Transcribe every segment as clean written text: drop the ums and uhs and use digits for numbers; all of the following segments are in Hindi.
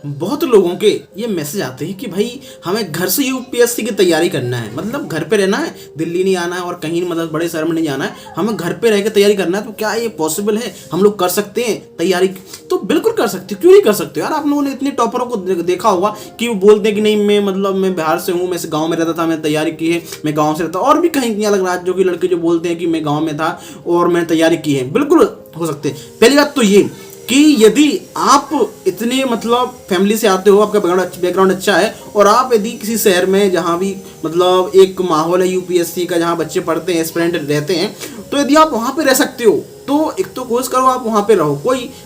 बहुत लोगों के ये मैसेज आते हैं कि भाई हमें घर से यूपीएससी की तैयारी करना है, मतलब घर पे रहना है, दिल्ली नहीं आना है और कहीं मतलब बड़े शहर में नहीं जाना है, हमें घर पे रह के तैयारी करना है। तो क्या ये पॉसिबल है, हम लोग कर सकते हैं तैयारी? तो बिल्कुल कर सकते हो, क्यों नहीं कर सकते हो यार। आप लोगों ने इतने टॉपरों को देखा होगा कि वो बोलते हैं कि नहीं मैं मतलब मैं बिहार से हूँ, मैं गाँव में रहता था, मैंने तैयारी की है, मैं गाँव से रहता। और भी कहीं अलग राज्यों के लड़के जो बोलते हैं कि मैं गाँव में था और मैंने तैयारी की है, बिल्कुल हो सकते हैं। पहली बात तो ये कि यदि आप इतने मतलब फैमिली से आते हो, आपका बैकग्राउंड अच्छा है, और आप यदि किसी शहर में जहाँ भी मतलब एक माहौल है यूपीएससी का, जहाँ बच्चे पढ़ते हैं, एस्पिरेंट रहते हैं, तो यदि आप वहाँ पे रह सकते हो तो एक तो कोशिश करो आप वहाँ पे रहो,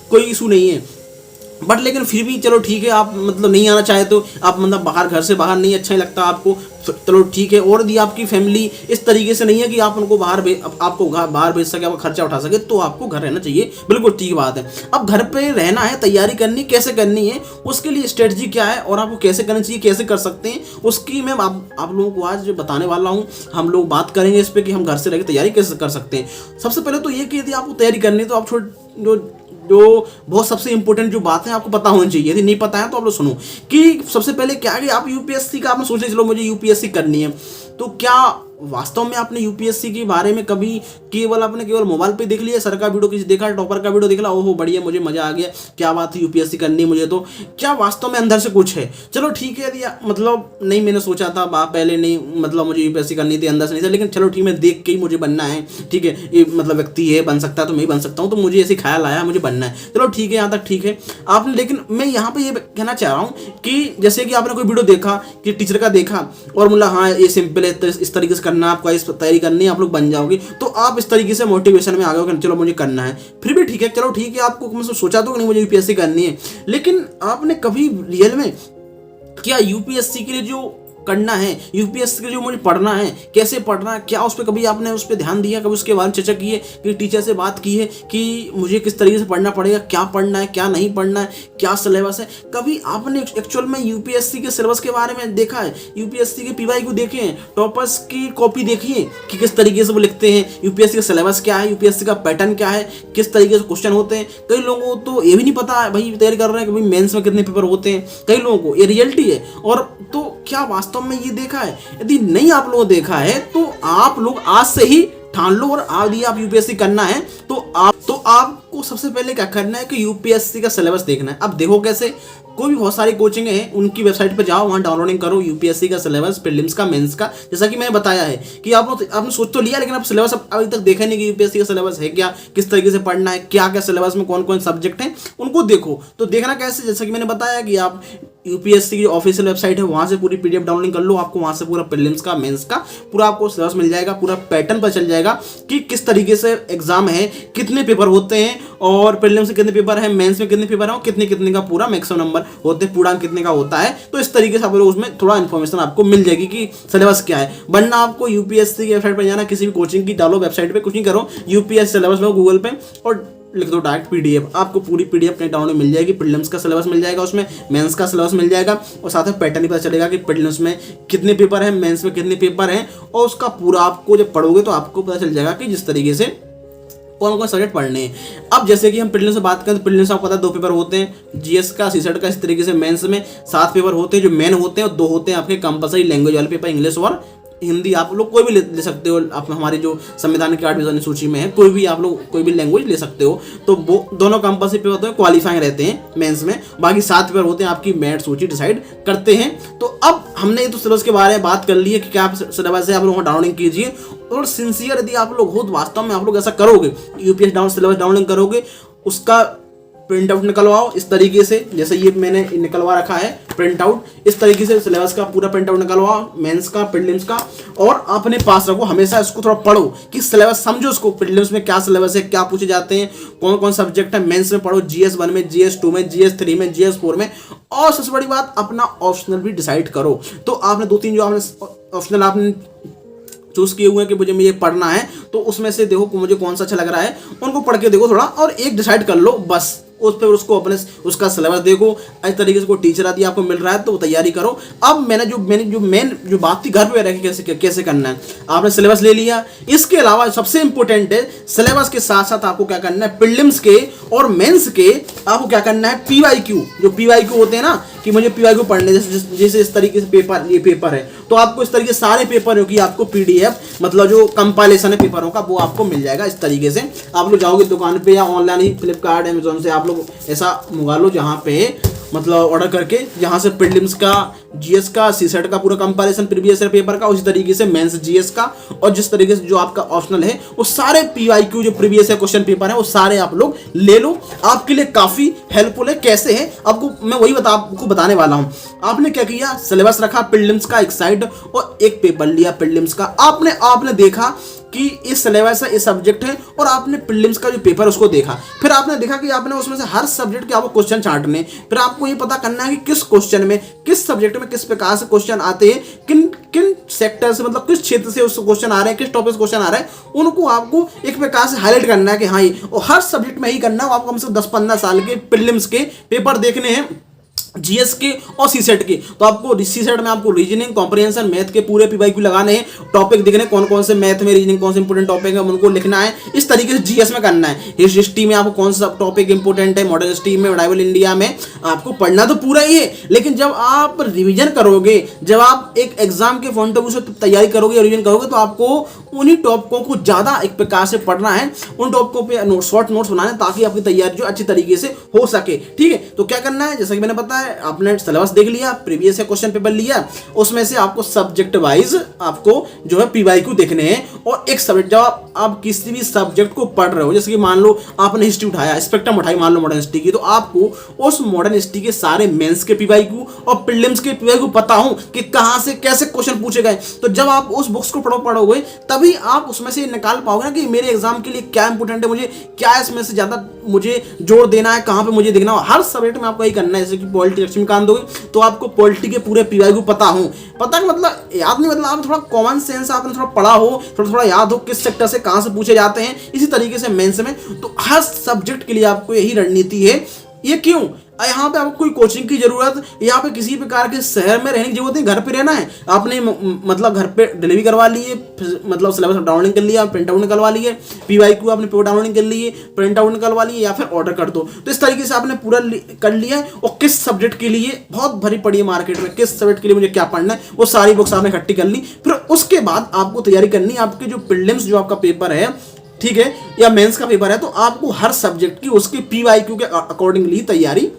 कोई इशू नहीं है। बट लेकिन फिर भी चलो ठीक है, आप मतलब नहीं आना चाहे तो आप मतलब बाहर, घर से बाहर नहीं अच्छा नहीं लगता आपको, चलो ठीक है। और यदि आपकी फैमिली इस तरीके से नहीं है कि आप उनको आपको बाहर भेज सके, आपका खर्चा उठा सके, तो आपको घर रहना चाहिए, बिल्कुल ठीक बात है। अब घर पे रहना है, तैयारी करनी, कैसे करनी है, उसके लिए स्ट्रेटजी क्या है और आपको कैसे करनी चाहिए, कैसे कर सकते हैं, उसकी मैं आप लोगों को आज बताने वाला हूँ। हम लोग बात करेंगे इस पर कि हम घर से रह के तैयारी कैसे कर सकते हैं। सबसे पहले तो ये कि यदि आपको तैयारी करनी है तो आप जो बहुत सबसे इंपॉर्टेंट जो बात है आपको पता होनी चाहिए, यदि नहीं पता है तो आप लोग सुनो कि सबसे पहले क्या है कि आप यूपीएससी का आपने सोच लिया चलो मुझे यूपीएससी करनी है, तो क्या वास्तव में आपने यूपीएससी के बारे में कभी केवल मोबाइल पे देख लिया, सर का वीडियो किसी देखा, टॉपर का वीडियो देख ला, ओहो बढ़िया मुझे मजा आ गया, क्या बात है यूपीएससी करनी है मुझे, तो क्या वास्तव में अंदर से कुछ है? चलो ठीक है, यदि मतलब नहीं मैंने सोचा था पहले, नहीं मतलब मुझे यूपीएससी करनी थी, अंदर से नहीं था, लेकिन चलो ठीक मैं देख के ही मुझे बनना है, ठीक है, ये मतलब व्यक्ति है बन सकता है तो मैं ही बन सकता हूँ, तो मुझे ऐसे ख्याल आया मुझे बनना है, चलो ठीक है, यहाँ तक ठीक है आपने। लेकिन मैं यहाँ पे ये कहना चाह रहा हूँ कि जैसे कि आपने कोई वीडियो देखा कि टीचर का देखा और बोला हाँ ये सिंपल है, इस तरीके से करना, आपको इस तैयारी करनी है, आप लोग बन जाओगे, तो आप इस तरीके से मोटिवेशन में आ गए चलो मुझे करना है। फिर भी ठीक है, चलो ठीक है, आपको मतलब सोचा तो नहीं मुझे यूपीएससी करनी है, लेकिन आपने कभी रियल में क्या यूपीएससी के लिए जो करना है, यूपीएससी के लिए जो मुझे पढ़ना है, कैसे पढ़ना है, क्या उस पर कभी आपने उस पर ध्यान दिया, कभी उसके बारे में चर्चा की है, कि टीचर से बात की है कि मुझे किस तरीके से पढ़ना पड़ेगा, क्या पढ़ना है क्या नहीं पढ़ना है, क्या सिलेबस है? कभी आपने एक्चुअल में यूपीएससी के सिलेबस के बारे में देखा है? यूपीएससी के पीवाईक्यू देखे हैं, टॉपर्स की कॉपी देखी है कि किस तरीके से वो लिखते हैं, यूपीएससी का सिलेबस क्या है, यूपीएससी का पैटर्न क्या है, किस तरीके से क्वेश्चन होते हैं? कई लोगों को तो ये भी नहीं पता है भाई तैयारी कर रहे हैं कि भाई मेंस में कितने पेपर होते हैं, कई लोगों को ये रियलिटी है। और तो क्या वास्तव में ये देखा है? यदि नहीं आप लोगों ने देखा है तो आप लोग आज से ही ठान लो, और यदि आप यूपीएससी करना है तो आपको सबसे पहले क्या करना है कि यूपीएससी का सिलेबस देखना है। अब देखो कैसे, कोई भी बहुत सारी कोचिंग है, उनकी वेबसाइट पे जाओ, वहाँ डाउनलोडिंग करो यूपीएससी का सिलेबस, प्रीलिम्स का, मेंस का। जैसा कि मैंने बताया है कि आपने सोच तो लिया, लेकिन आप सिलेबस अभी तक देखा नहीं कि यूपीएससी का सिलेबस है क्या, किस तरीके से पढ़ना है, क्या क्या सिलेबस में कौन कौन सब्जेक्ट हैं, उनको देखो। तो देखना कैसे, जैसा कि मैंने बताया कि आप यूपीएससी की ऑफिशियल वेबसाइट है, वहाँ से पूरी पीडीएफ डाउनलोड कर लो, आपको वहाँ से पूरा प्रीलिम्स का, मेंस का पूरा आपको सिलेबस मिल जाएगा, पूरा पैटर्न पर चल जाएगा कि किस तरीके से एग्जाम है, कितने पेपर होते हैं, और प्रीलिम्स में कितने पेपर है, मेंस में कितने पेपर है, और कितने का पूरा मैक्सिमम नंबर होते हैं, पूर्णांक कितने का होता है। तो इस तरीके से आप लोग उसमें थोड़ा इन्फॉर्मेशन आपको मिल जाएगी कि सिलेबस क्या है। वरना आपको यूपीएससी की वेबसाइट पर जाना, किसी भी कोचिंग की डालो वेबसाइट पे, कुछ नहीं करो, यूपीएससी सिलेबस में गूगल पे और लिख दो डायरेक्ट पीडीएफ, आपको पूरी पीडीएफ कहीं डाउनलोड मिल जाएगी। प्रीलिम्स का सिलेबस मिल जाएगा, उसमें मेंस का सिलेबस मिल जाएगा, और साथ में पैटर्न ही पता चलेगा कि प्रीलिम्स में कितने पेपर हैं, मेंस में कितने पेपर हैं, और उसका पूरा आपको जब पढ़ोगे तो आपको पता चल जाएगा कि जिस तरीके से कौन कौन सब्जेक्ट पढ़ने हैं। अब जैसे कि हम प्रीलिम्स से बात करें तो प्रीलिम्स आपको पता है 2 पेपर होते हैं, जीएस का, सीसेट का। इस तरीके से मेंस में 7 पेपर होते हैं जो मेन होते हैं, और 2 होते हैं आपके कंपलसरी लैंग्वेज वाले पेपर, इंग्लिश और हिंदी। आप लोग कोई भी ले सकते हो, आप हमारी जो संविधान की 8वीं सूची में है, कोई भी आप लोग कोई भी लैंग्वेज ले सकते हो। तो वो दोनों कंपलसरी पेपर होते हैं, क्वालिफाइंग रहते हैं मेंस में। बाकी 7 पेपर होते हैं, आपकी मेरिट सूची डिसाइड करते हैं। तो अब हमने तो सिलेबस के बारे में बात कर ली है कि क्या सिलेबस है, आप लोग डाउनलोडिंग कीजिए। और सिंसियर यदि आप लोग हो तो वास्तव में आप लोग ऐसा करोगे, यूपीएससी सिलेबस डाउनलोडिंग करोगे, उसका प्रिंट आउट निकलवाओ इस तरीके से, जैसे ये मैंने निकलवा रखा है प्रिंट आउट, इस तरीके से सिलेबस का पूरा प्रिंट आउट निकलवाओ, मेंस का, प्रीलिम्स का, और अपने पास रखो हमेशा। इसको थोड़ा पढ़ो कि सिलेबस समझो, उसको प्रीलिम्स में क्या सिलेबस है, क्या पूछे जाते हैं, कौन कौन सब्जेक्ट है। मेंस में पढ़ो जीएस 1 में, जीएस 2 में, जीएस 3 में, जीएस 4 में। और सबसे बड़ी बात, अपना ऑप्शनल भी डिसाइड करो। तो आपने 2-3 जो आपने ऑप्शनल आपने चूज किए हुए हैं कि मुझे ये पढ़ना है, तो उसमें से देखो मुझे कौन सा अच्छा लग रहा है, उनको पढ़ के देखो थोड़ा, और एक डिसाइड कर लो बस। उस पर उसको अपने उसका सिलेबस देखो, इस तरीके से कोई टीचर आदि आपको मिल रहा है तो तैयारी करो। अब मैंने जो मेन जो बात थी घर पे रह के कैसे करना है, आपने सिलेबस ले लिया। इसके अलावा सबसे इंपॉर्टेंट है सिलेबस के साथ साथ आपको क्या करना है, प्रीलिम्स के और मेंस के आपको क्या करना है, पीवाईक्यू, जो पीवाईक्यू होते हैं ना कि मुझे पीवाईक्यू पढ़ने, जैसे इस तरीके से पेपर, ये पेपर है तो आपको इस तरीके सारे पेपर की आपको पीडीएफ मतलब जो कंपाइलेशन है पेपरों का वो आपको मिल जाएगा। इस तरीके से आप लोग जाओगे दुकान पे या ऑनलाइन ही फ्लिपकार्ट अमेजोन से आप लोग ऐसा मंगा लो जहाँ पे मतलब ऑर्डर करके, जहाँ से प्रीलिम्स का, जीएस का, सीसेट का पूरा कंपैरिजन प्रीवियस ईयर पेपर का, उसी तरीके से मेंस जीएस का, और जिस तरीके से जो आपका ऑप्शनल है वो सारे पीवाईक्यू जो प्रीवियस ईयर क्वेश्चन पेपर है वो सारे आप लोग ले लो। आपके लिए काफी हेल्पफुल है। कैसे है आपको मैं वही आपको बताने वाला हूँ। आपने क्या किया, सिलेबस रखा प्रीलिम्स का एक साइड और एक पेपर लिया प्रीलिम्स का। आपने देखा कि इस सिलेबस है, इस सब्जेक्ट है, और आपने प्रीलिम्स का जो पेपर उसको देखा। फिर आपने देखा कि आपने उसमें से हर सब्जेक्ट के आपको क्वेश्चन छांटने, फिर आपको ये पता करना है कि किस क्वेश्चन में, किस सब्जेक्ट में किस प्रकार से क्वेश्चन आते हैं, किन किन सेक्टर से मतलब किस क्षेत्र से उस क्वेश्चन आ रहे हैं, किस टॉपिक से क्वेश्चन आ रहे हैं, उनको आपको एक प्रकार से हाईलाइट करना है कि हाँ ये, और हर सब्जेक्ट में ही करना है। आपको कम से कम 10-15 साल के प्रीलिम्स के पेपर देखने हैं, जीएस के और सीसेट के। तो आपको सीसेट में आपको रीजनिंग, कॉम्प्रिहेंशन, मैथ के पूरे पीवाईक्यू लगाने हैं, टॉपिक दिखने कौन कौन से मैथ में, रीजनिंग कौन से इंपोर्टेंट टॉपिक है उनको लिखना है। इस तरीके से जीएस में करना है। हिस्ट्री में आपको कौन सा टॉपिक इंपोर्टेंट है, मॉडर्न हिस्ट्री में, मेडिवल इंडिया में आपको पढ़ना तो पूरा ही है, लेकिन जब आप रिविजन करोगे, जब आप एक एग्जाम के पॉइंट ऑफ व्यू से तैयारी करोगे, रिविजन करोगे, तो आपको उन्हीं टॉपिकों को ज्यादा एक प्रकार से पढ़ना है, उन टॉपिकों पे शॉर्ट नोट्स बनाने, ताकि आपकी तैयारी जो अच्छी तरीके से हो सके। ठीक है, तो क्या करना है, जैसा कि मैंने बताया, आपने सिलेबस देख लिया, प्रीवियस ईयर क्वेश्चन पेपर लिया, उसमें से आपको सब्जेक्ट वाइज आपको जो है पीवाईक्यू देखने हैं। और एक सब्जेक्ट, जब आप किसी भी सब्जेक्ट को पढ़ रहे हो, जैसे कि मान लो आपने हिस्ट्री उठाया, स्पेक्ट्रम उठाई मान लो मॉडर्न हिस्ट्री की, तो आपको उस मॉडर्न हिस्ट्री के सारे मेंस के पीवाईक्यू और प्रीलिम्स के पीवाईक्यू पता हो कि कहां से कैसे क्वेश्चन पूछे गए। तो जब आप उस बुक्स को पढ़ोगे तभी आप उसमें से निकाल पाओगे ना कि मेरे एग्जाम के लिए क्या इंपोर्टेंट है, मुझे क्या इसमें से ज्यादा मुझे जोर देना है, कहां पे मुझे देखना हो। हर सब्जेक्ट में आपको यही करना है। जैसे कि पॉलिटी लक्ष्मीकांत दोगे तो आपको पॉलिटी के पूरे पीवाईक्यू पता हो, पता का मतलब याद नहीं, मतलब आप थोड़ा कॉमन सेंस आपने थोड़ा पढ़ा हो, थोड़ा याद हो किस सेक्टर से कहां से पूछे जाते हैं। इसी तरीके से मेंस में तो हर सब्जेक्ट के लिए आपको यही रणनीति है। ये क्यों, यहाँ पे आपको कोई कोचिंग की जरूरत, यहाँ पे किसी प्रकार के शहर में रहने की जरूरत नहीं, घर पे रहना है आपने, मतलब घर पे डिलीवरी करवा लिए, मतलब सिलेबस डाउनलोडिंग कर लिया, प्रिंट आउट निकलवा लिए, पीवाईक्यू आपने पेपर डाउनलोडिंग कर लिए, प्रिंट आउट निकलवा लिए, या फिर ऑर्डर कर दो। तो इस तरीके से आपने पूरा कर लिया है। और किस सब्जेक्ट के लिए बहुत भरी पड़ी है मार्केट में, किस सब्जेक्ट के लिए मुझे क्या पढ़ना है, वो सारी बुक्स आपने इकट्ठी कर ली। फिर उसके बाद आपको तैयारी करनी है, आपके जो प्रीलिम्स जो आपका पेपर है, ठीक है, या मेंस का पेपर है, तो आपको हर सब्जेक्ट की उसके पीवाईक्यू के अकॉर्डिंगली तैयारी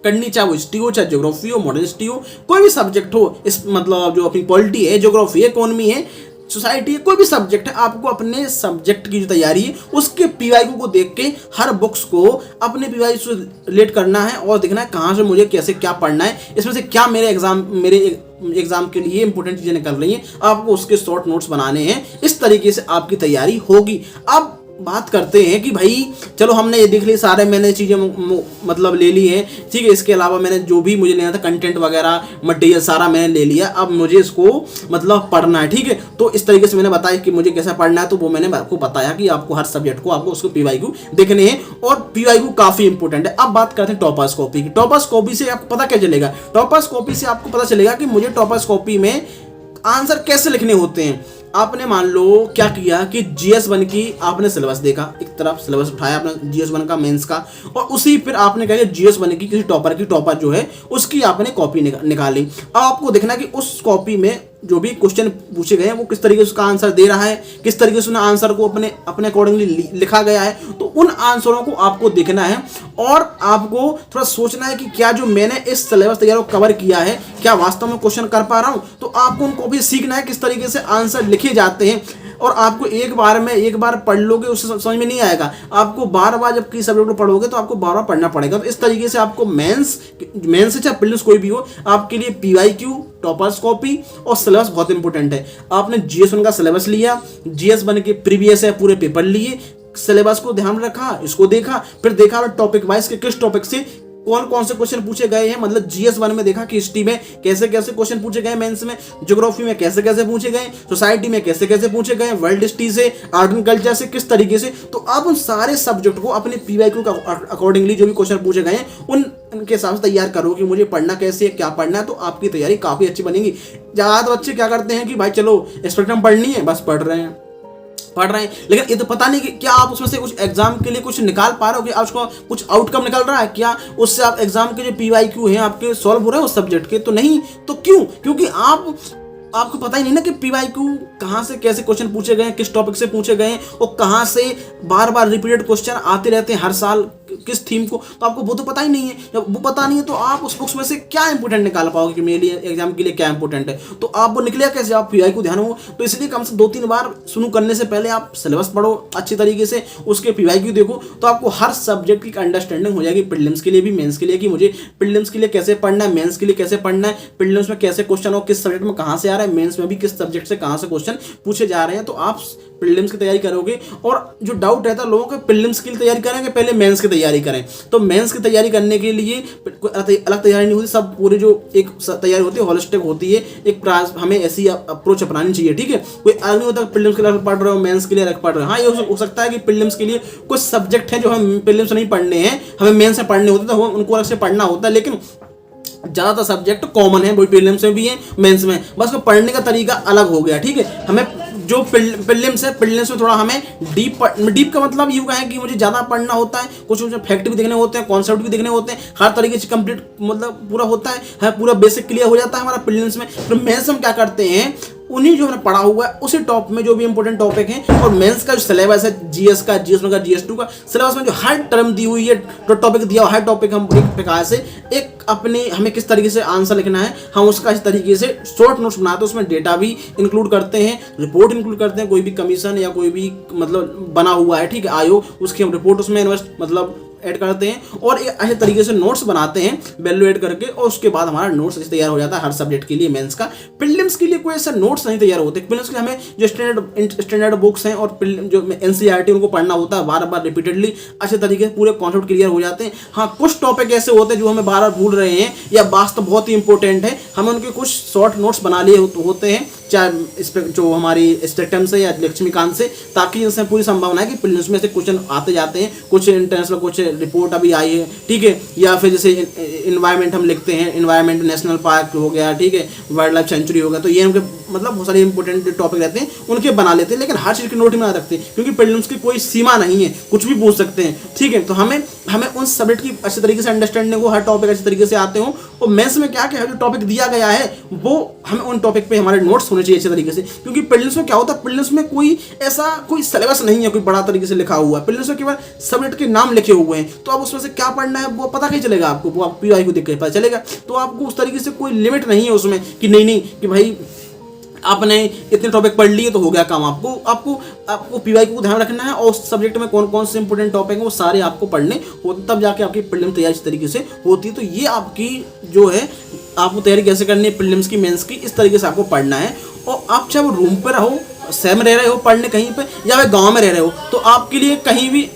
करनी, चाहे वो हिस्ट्री हो, चाहे ज्योग्राफी हो, मॉडर्न हिस्ट्री हो, कोई भी सब्जेक्ट हो, इस मतलब जो अपनी पॉलिटी है, ज्योग्राफी है, इकोनॉमी है, सोसाइटी है, कोई भी सब्जेक्ट है, आपको अपने सब्जेक्ट की जो तैयारी है उसके पीवाईक्यू को देख के हर बुक्स को अपने पीवाईक्यू से रिलेट करना है और देखना है कहाँ से मुझे कैसे क्या पढ़ना है, इसमें से क्या मेरे एग्जाम के लिए इंपॉर्टेंट चीजें निकल रही हैं, आपको उसके शॉर्ट नोट्स बनाने हैं। इस तरीके से आपकी तैयारी होगी। अब बात करते हैं कि भाई चलो हमने ये देख ली, सारे मैंने चीज़ें मतलब ले ली है, ठीक है। इसके अलावा मैंने जो भी मुझे लेना था कंटेंट वगैरह मटेरियल सारा मैंने ले लिया, अब मुझे इसको मतलब पढ़ना है, ठीक है। तो इस तरीके से मैंने बताया कि मुझे कैसा पढ़ना है, तो वो मैंने आपको बताया कि आपको हर सब्जेक्ट को आपको उसको पीवाईक्यू देखने हैं और पीवाईक्यू काफ़ी इंपॉर्टेंट है। अब बात करते हैं टॉपर्स कॉपी की। टॉपर्स कॉपी से आपको पता क्या चलेगा, टॉपर्स कॉपी से आपको पता चलेगा कि मुझे टॉपर्स कॉपी में आंसर कैसे लिखने होते हैं। आपने मान लो क्या किया कि GS1 की आपने सिलेबस देखा, एक तरफ सिलेबस उठाया आपने GS1 का मेंस का, और उसी फिर आपने कहा GS1 की किसी टॉपर जो है उसकी आपने कॉपी निकाली। अब आपको देखना कि उस कॉपी में जो भी क्वेश्चन पूछे गए हैं वो किस तरीके से उसका आंसर दे रहा है, किस तरीके से उन्हें आंसर को अपने अकॉर्डिंगली लिखा गया है। तो उन आंसरों को आपको देखना है और आपको थोड़ा सोचना है कि क्या जो मैंने इस सिलेबस तैयार को कवर किया है क्या वास्तव में क्वेश्चन कर पा रहा हूँ। तो आपको उनको भी सीखना है किस तरीके से आंसर लिखे जाते हैं, और आपको एक बार पढ़ लोगे उससे समझ में नहीं आएगा, आपको बार जब किसी सब्जेक्ट को पढ़ोगे तो आपको बार पढ़ना पड़ेगा। तो इस तरीके से आपको मेंस चाहे प्रीलिम्स कोई भी हो, आपके लिए पीवाईक्यू, टॉपर्स कॉपी और सिलेबस बहुत इंपॉर्टेंट है। आपने GS1 का सिलेबस लिया, GS1 के प्रीवियस है पूरे पेपर लिए, सिलेबस को ध्यान रखा, इसको देखा, फिर देखा टॉपिक वाइज के किस टॉपिक से कौन कौन से क्वेश्चन पूछे गए हैं, मतलब GS1 में देखा कि हिस्ट्री में कैसे कैसे क्वेश्चन पूछे गए मेंस में, ज्योग्राफी में कैसे कैसे पूछे गए, सोसाइटी में कैसे कैसे पूछे गए, वर्ल्ड हिस्ट्री से, आर्ट एंड कल्चर से किस तरीके से। तो आप उन सारे सब्जेक्ट को अपने PYQ का अकॉर्डिंगली जो भी क्वेश्चन पूछे गए हैं उनके हिसाब से तैयार करो कि मुझे पढ़ना कैसे है, क्या पढ़ना है, तो आपकी तैयारी काफ़ी अच्छी बनेगी। ज़्यादा बच्चे क्या करते हैं कि भाई चलो स्पेक्ट्रम पढ़नी है, बस पढ़ रहे हैं, लेकिन ये तो पता नहीं कि क्या आप उसमें से कुछ एग्जाम के लिए कुछ निकाल पा रहे हो, कि आप उसको कुछ आउटकम निकल रहा है क्या, उससे आप एग्जाम के जो PYQ हैं आपके सॉल्व हो रहे हैं उस सब्जेक्ट के, तो नहीं। तो क्यों? क्योंकि आपको पता ही नहीं ना कि PYQ कहाँ से कैसे क्वेश्चन पूछे गए हैं, किस टॉपिक से पूछे गए हैं, और कहाँ से बार बार रिपीटेड क्वेश्चन आते रहते हैं हर साल किस थीम को, तो आपको वो तो पता ही नहीं है। जब वो पता नहीं है तो आप उस बुक्स में से क्या इंपोर्टेंट निकाल पाओगे कि मेरे लिए एग्जाम के लिए क्या इंपोर्टेंट है, तो आप वो निकलेगा कैसे, आप PYQ ध्यान हो। तो इसलिए कम से 2-3 बार शुरू करने से पहले आप सिलेबस पढ़ो अच्छी तरीके से, उसके PYQ देखो, तो आपको हर सब्जेक्ट की अंडरस्टैंडिंग हो जाएगी, प्रीलिम्स के लिए भी मेंस के लिए, कि मुझे प्रीलिम्स के लिए कैसे पढ़ना है, मेंस के लिए कैसे पढ़ना है, प्रीलिम्स में कैसे क्वेश्चन हो, किस सब्जेक्ट में कहाँ से आ रहा है, मेंस में भी किस सब्जेक्ट से कहाँ से क्वेश्चन पूछे जा रहे हैं। तो आप प्रीलिम्स की तैयारी करोगे, और जो डाउट रहता है लोगों को प्रीलिम्स की तैयारी करेंगे पहले मेंस की तैयारी करें, तो मेंस की तैयारी करने के लिए अलग तैयारी नहीं होती, सब पूरी जो एक तैयारी होती है होलिस्टिक होती है, एक हमें ऐसी अप्रोच अपनानी चाहिए, ठीक है। कोई अलग नहीं होता प्रीलिम्स के लिए पढ़ रहे हो, मेंस के लिए अलग पढ़ रहे हो। हाँ, ये हो सकता है कि प्रीलिम्स के लिए कुछ सब्जेक्ट हैं जो हम प्रीलिम्स नहीं पढ़ने हैं, हमें मेंस में पढ़ने होते, तो उनको अलग से पढ़ना होता है, लेकिन ज़्यादातर सब्जेक्ट कॉमन है, वही प्रीलिम्स में भी है, मेंस में, बस वो पढ़ने का तरीका अलग हो गया, ठीक है। हमें जो प्रीलिम्स है, प्रीलिम्स में थोड़ा हमें डीप का मतलब यूँ है कि मुझे ज़्यादा पढ़ना होता है, कुछ फैक्ट भी देखने होते हैं, कॉन्सेप्ट भी देखने होते हैं, हर तरीके से कंप्लीट मतलब पूरा होता है, पूरा बेसिक क्लियर हो जाता है हमारा प्रीलिम्स में। फिर मेंस हम क्या करते हैं, उन्हीं जो हमने पढ़ा हुआ है उसी टॉप में जो भी इंपॉर्टेंट टॉपिक हैं, और मेंस का जो सिलेबस है GS का, GS1 का, GS2 का सिलेबस में जो हर टर्म दी हुई है, जो टॉपिक दिया हुआ हर टॉपिक हम एक प्रकार से एक अपने हमें किस तरीके से आंसर लिखना है, हम उसका इस तरीके से शॉर्ट नोट्स बनाते हैं, उसमें डेटा भी इंक्लूड करते हैं, रिपोर्ट इंक्लूड करते हैं, कोई भी कमीशन या कोई भी मतलब बना हुआ है, ठीक है, आयोग, उसकी हम रिपोर्ट उसमें इन्वेस्ट मतलब ऐड करते हैं, और एक अच्छे तरीके से नोट्स बनाते हैं वैल्यू ऐड करके, और उसके बाद हमारा नोट्स तैयार हो जाता है हर सब्जेक्ट के लिए मेंस का। प्रीलिम्स के लिए कोई ऐसा नोट्स नहीं तैयार होते, प्रीलिम्स के लिए हमें जो स्टैंडर्ड बुक्स हैं और जो NCERT उनको पढ़ना होता है बार बार रिपीटेडली, अच्छे तरीके से पूरे कॉन्सेप्ट क्लियर हो जाते हैं। हाँ, कुछ टॉपिक ऐसे होते हैं जो हमें बार बार भूल रहे हैं या वास्तव बहुत ही इंपॉर्टेंट है, हमें उनके कुछ शॉर्ट नोट्स बना लिए होते हैं, चाहे जो हमारी स्टेटम से या लक्ष्मीकांत से, ताकि इसमें पूरी संभावना है कि प्रीलिम्स में से क्वेश्चन आते जाते हैं, कुछ इंटरनेशनल कुछ रिपोर्ट अभी आई है, ठीक है, या फिर जैसे इन्वायरमेंट हम लिखते हैं, इन्वायरमेंट नेशनल पार्क हो गया, ठीक है, वाइल्ड लाइफ सेंचुरी हो गया, तो ये उनके मतलब बहुत सारे इंपॉर्टेंट टॉपिक रहते हैं, उनके बना लेते हैं, लेकिन हर चीज़ की नोट में ना रखते, क्योंकि प्रीलिम्स की कोई सीमा नहीं है, कुछ भी पूछ सकते हैं, ठीक है। तो हमें उन सब्जेक्ट की अच्छे तरीके से अंडरस्टैंडिंग हो, हर टॉपिक अच्छे तरीके से आते हो, और मेंस में क्या क्या जो टॉपिक दिया गया है वो हमें उन टॉपिक पे हमारे नोट्स होने चाहिए अच्छे तरीके से, क्योंकि प्रीलिम्स में क्या होता है, प्रीलिम्स में कोई सिलेबस नहीं है कोई बड़ा तरीके से लिखा हुआ है, प्रीलिम्स में केवल सब्जेक्ट के नाम लिखे हुए हैं, तो आप उसमें से क्या पढ़ना है वो पता नहीं चलेगा आपको, वो आप PYQ देख के पता चलेगा। तो आपको उस तरीके से कोई लिमिट नहीं है उसमें कि नहीं कि भाई आपने इतने टॉपिक पढ़ लिए तो हो गया काम। आपको PYQ को ध्यान रखना है, और उस सब्जेक्ट में कौन कौन से इंपॉर्टेंट टॉपिक हैं वो सारे आपको पढ़ने होते, तब जाके आपकी प्रीलिम्स तैयारी इस तरीके से होती है। तो ये आपकी जो है आपको तैयारी कैसे करनी है प्रीलिम्स की, मेंस की, इस तरीके से आपको पढ़ना है। और आप चाहे वो रूम पर रहो, शहर में रह रहे हो पढ़ने कहीं पे, या फिर गाँव में रह रहे हो, तो आपके लिए कहीं भी,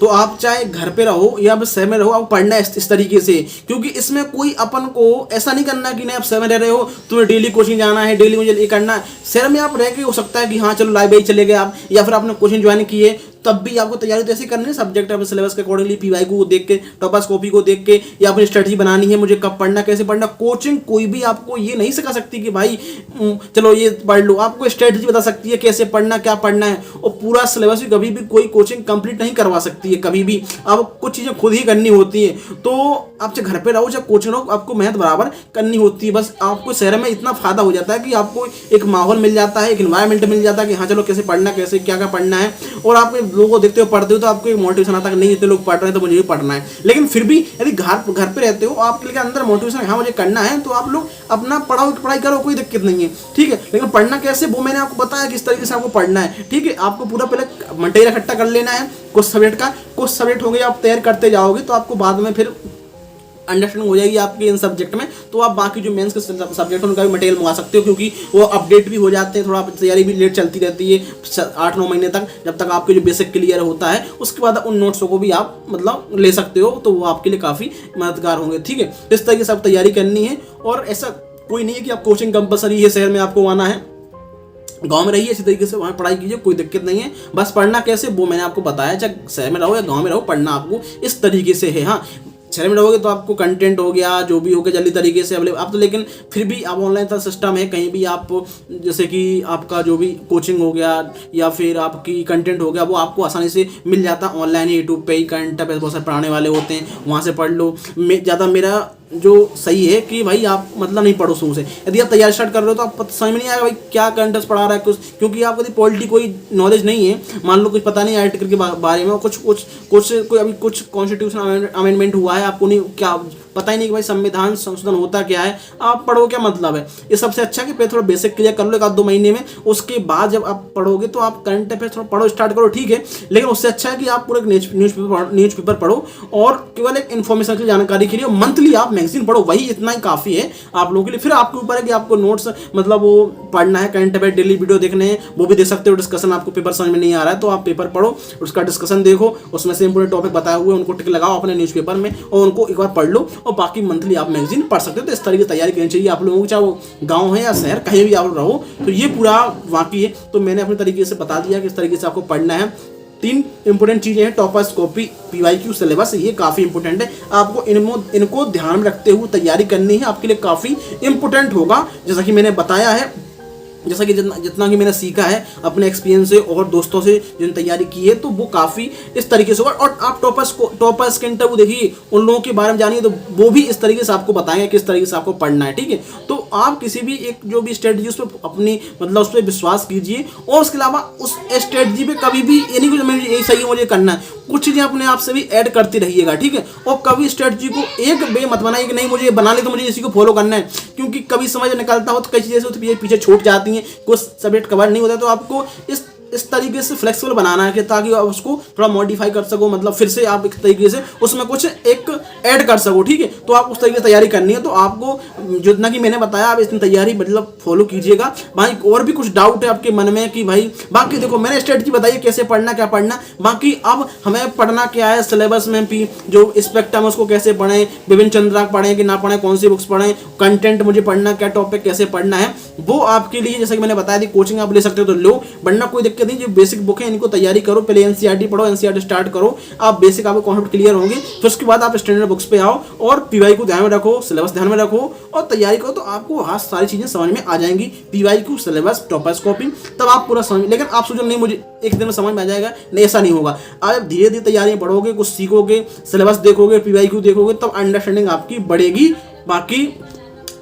तो आप चाहे घर पे रहो या फिर शहर में रहो, आप पढ़ना है इस तरीके से, क्योंकि इसमें कोई अपन को ऐसा नहीं करना कि नहीं आप शहर में रह रहे हो तुम्हें डेली कोचिंग जाना है, डेली मुझे ये करना है। शहर में आप रह के हो सकता है कि हाँ चलो लाइब्रेरी चले गए आप, या फिर आपने कोचिंग ज्वाइन की है, तब भी आपको तैयारी तो ऐसे करनी है सब्जेक्ट अपने सिलेबस के अकॉर्डिंगली, PYQ को देख के, टॉपर्स कॉपी को देख के, या अपनी स्ट्रेटजी बनानी है मुझे कब पढ़ना कैसे पढ़ना। कोचिंग कोई भी आपको ये नहीं सिखा सकती कि भाई चलो ये पढ़ लो, आपको स्ट्रेटजी बता सकती है कैसे पढ़ना क्या पढ़ना है, और पूरा सिलेबस भी कभी भी कोई कोचिंग कंप्लीट नहीं करवा सकती है, कभी भी आपको कुछ चीज़ें खुद ही करनी होती है। तो आप चाहे घर पे रहो चाहे कोचिंग रहो, आपको मेहनत बराबर करनी होती है। बस आपको शहर में इतना फायदा हो जाता है कि आपको एक माहौल मिल जाता है, एक एनवायरनमेंट मिल जाता है कि हाँ चलो कैसे पढ़ना, कैसे क्या क्या पढ़ना है, और आप लोगों को देखते हो पढ़ते हो तो आपको एक मोटिवेशन आता है कि नहीं इतने लोग पढ़ रहे हैं तो मुझे भी पढ़ना है। लेकिन फिर भी यदि घर पे रहते हो, आपके लिए अंदर मोटिवेशन हाँ मुझे करना है, तो आप लोग अपना पढ़ाई करो, कोई दिक्कत नहीं है, ठीक है। लेकिन पढ़ना कैसे वो मैंने आपको बताया किस तरीके से आपको पढ़ना है, ठीक है। आपको पूरा पहले मटेरियल इकट्ठा कर लेना है कुछ सब्जेक्ट का, कुछ सब्जेक्ट होंगे आप तैयार करते जाओगे तो आपको बाद में फिर अंडरस्टैंडिंग हो जाएगी आपके इन सब्जेक्ट में, तो आप बाकी जो मेंस के सब्जेक्ट उनका भी मटेरियल मंगा सकते हो, क्योंकि वो अपडेट भी हो जाते हैं, थोड़ा तैयारी भी लेट चलती रहती है 8-9 महीने तक, जब तक आपके जो बेसिक क्लियर होता है उसके बाद उन नोट्सों को भी आप मतलब ले सकते हो, तो वो आपके लिए काफ़ी मददगार होंगे। ठीक है, इस तरीके से आप तैयारी करनी है। और ऐसा कोई नहीं है कि आप कोचिंग कंपलसरी है शहर में आपको आना है, गांव में रहिए इसी तरीके से वहाँ पढ़ाई कीजिए, कोई दिक्कत नहीं है। बस पढ़ना कैसे वो मैंने आपको बताया, चाहे शहर में रहो या गांव में रहो, पढ़ना आपको इस तरीके से है। हाँ, शहर में रहोगे तो आपको कंटेंट हो गया जो भी हो गया जल्दी तरीके से अवेलेबल आप, तो लेकिन फिर भी अब ऑनलाइन का सिस्टम है, कहीं भी आप जैसे कि आपका जो भी कोचिंग हो गया या फिर आपकी कंटेंट हो गया वो आपको आसानी से मिल जाता है ऑनलाइन, यूट्यूब पे ही करंट अफेयर्स बहुत सारे पढ़ाने वाले होते हैं, वहाँ से पढ़ लो। ज़्यादा मेरा जो सही है कि भाई आप मतलब नहीं पढ़ो शुरू से, यदि आप तैयारी स्टार्ट कर रहे हो तो आप समझ में नहीं आएगा भाई क्या करंट अफेयर्स पढ़ा रहा है कुछ, क्योंकि आपको यदि पॉलिटी कोई नॉलेज नहीं है, मान लो कुछ पता नहीं आर्टिकल के बारे में, कोई अभी कुछ कॉन्स्टिट्यूशन अमेंडमेंट हुआ है, आपको नहीं क्या पता ही नहीं कि भाई संविधान संशोधन होता क्या है, आप पढ़ो क्या मतलब है। ये सबसे अच्छा कि पहले थोड़ा बेसिक क्लियर कर लो 1-2 महीने में, उसके बाद जब आप पढ़ोगे तो आप करंट अफेयर्स थोड़ा पढ़ो स्टार्ट करो, ठीक है, लेकिन उससे अच्छा है कि आप पूरे न्यूज़पेपर पढ़ो और केवल एक इन्फॉर्मेशन की जानकारी के लिए मंथली आप मैगजीन पढ़ो, वही इतना ही काफ़ी है आप लोगों के लिए। फिर आपके ऊपर है कि आपको नोट्स मतलब वो पढ़ना है, करंट अफेयर डेली वीडियो देखने हैं वो भी देख सकते हो, डिस्कशन आपको पेपर समझ में नहीं आ रहा है तो आप पेपर पढ़ो, उसका डिस्कशन देखो, उसमें से इंपोर्टेंट टॉपिक बताए हुए उनको टिक लगाओ अपने न्यूज़पेपर में और उनको एक बार पढ़ लो, और बाकी मंथली आप मैगजीन पढ़ सकते हो। तो इस तरीके की तैयारी करनी चाहिए आप लोगों को, चाहे वो गाँव है या शहर, कहीं भी आप रहो, तो ये पूरा वाकई है। तो मैंने अपने तरीके से बता दिया कि इस तरीके से आपको पढ़ना है। 3 इंपॉर्टेंट चीज़ें हैं, टॉपर्स कॉपी, PYQ सिलेबस, ये काफ़ी इंपॉर्टेंट है, आपको इनको ध्यान में रखते हुए तैयारी करनी है, आपके लिए काफ़ी इंपॉर्टेंट होगा। जैसा कि मैंने बताया है, जैसा कि जितना कि मैंने सीखा है अपने एक्सपीरियंस से और दोस्तों से जिन तैयारी की है, तो वो काफ़ी इस तरीके से होगा। और आप टॉपर्स के इंटरव्यू देखिए, उन लोगों के बारे में जानिए, तो वो भी इस तरीके से आपको बताएंगे किस तरीके से आपको पढ़ना है, ठीक है। तो आप किसी भी एक जो भी स्ट्रेटजी उस पर अपनी मतलब उस पर विश्वास कीजिए, और उसके अलावा उस स्ट्रेटजी पे कभी भी ये नहीं कुछ यही सही है मुझे करना है, कुछ चीज़ें अपने आप से भी ऐड करते रहिएगा, ठीक है। और कभी स्ट्रेटजी को एक वे मत बनाइए कि नहीं मुझे बना ले तो मुझे इसी को फॉलो करना है, क्योंकि कभी समझ निकलता हो तो कई चीज़ें से पीछे छूट जाती हैं, कुछ सब्जेक्ट कवर नहीं होता, तो आपको इस तरीके से फ्लेक्सिबल बनाना है कि ताकि आप उसको थोड़ा मॉडिफाई कर सको, मतलब फिर से आप एक तरीके से उसमें कुछ एक ऐड कर सको, ठीक है। तो आप उस तरीके से तैयारी करनी है। तो आपको जितना कि मैंने बताया आप इतनी तैयारी मतलब फॉलो कीजिएगा। भाई और भी कुछ डाउट है आपके मन में कि भाई बाकी देखो मैंने स्ट्रेटजी बताई कैसे पढ़ना क्या पढ़ना, बाकी अब हमें पढ़ना क्या है, सिलेबस में भी जो स्पेक्ट्रम है उसको कैसे पढ़ें, विभिन्न चंद्रा पढ़ें कि ना पढ़ें, कौन सी बुक्स पढ़ें, कंटेंट मुझे पढ़ना क्या, टॉपिक कैसे पढ़ना है, वो आपके लिए जैसे कि मैंने बताया थी कोचिंग आप ले सकते हो तो लो, वरना कोई दिक्कत नहीं। जो बेसिक बुक है इनको तैयारी करो, पहले एनसीईआरटी पढ़ो, एनसीईआरटी स्टार्ट करो, आप बेसिक आपको कॉन्सेप्ट क्लियर होंगे, फिर उसके बाद आप स्टैंडर्ड बुक्स पे आओ और पीवाई को ध्यान में रखो, सिलेबस ध्यान में रखो और तैयारी करो, तो आपको हाँ सारी चीजें समझ में आ जाएंगी, पीवाईक्यू, सिलेबस, टॉपर्स कॉपी, तब आप पूरा समझ। लेकिन आप सोचो नहीं मुझे एक दिन में समझ में आ जाएगा, नहीं ऐसा नहीं होगा। आप धीरे धीरे तैयारी पढ़ोगे, कुछ सीखोगे, सिलेबस देखोगे, पीवाईक्यू देखोगे, तब अंडरस्टैंडिंग आपकी बढ़ेगी। बाकी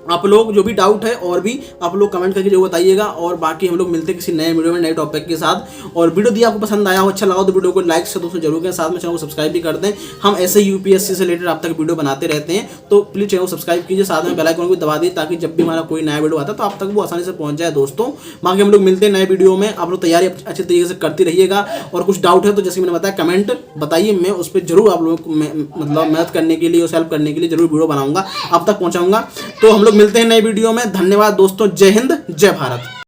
आप लोग जो भी डाउट है और भी आप लोग कमेंट करके जो बताइएगा, और बाकी हम लोग मिलते हैं किसी नए वीडियो में नए टॉपिक के साथ। और वीडियो दी आपको पसंद आया हो, अच्छा लगा तो वीडियो को लाइक से दोस्तों जरूर करें, साथ में चैनल को सब्सक्राइब भी कर दें। हम ऐसे यूपीएससी से रिलेटेड आप तक वीडियो बनाते रहते हैं, तो प्लीज चैनल को सब्सक्राइब कीजिए, साथ में बेल आइकन को दबा दीजिए ताकि जब भी हमारा कोई नया वीडियो आता है तो आप तक वो आसानी से पहुंच जाए दोस्तों। बाकी हम लोग मिलते हैं नए वीडियो में, आप लोग तैयारी अच्छे तरीके से करती रहिएगा, और कुछ डाउट है तो जैसे मैंने बताया कमेंट बताइए, मैं उस पर जरूर आप लोगों को मतलब मदद करने के लिए और हेल्प करने के लिए जरूर वीडियो बनाऊंगा, आप तक पहुंचाऊंगा। तो हम लोग मिलते हैं नए वीडियो में। धन्यवाद दोस्तों, जय हिंद, जय भारत।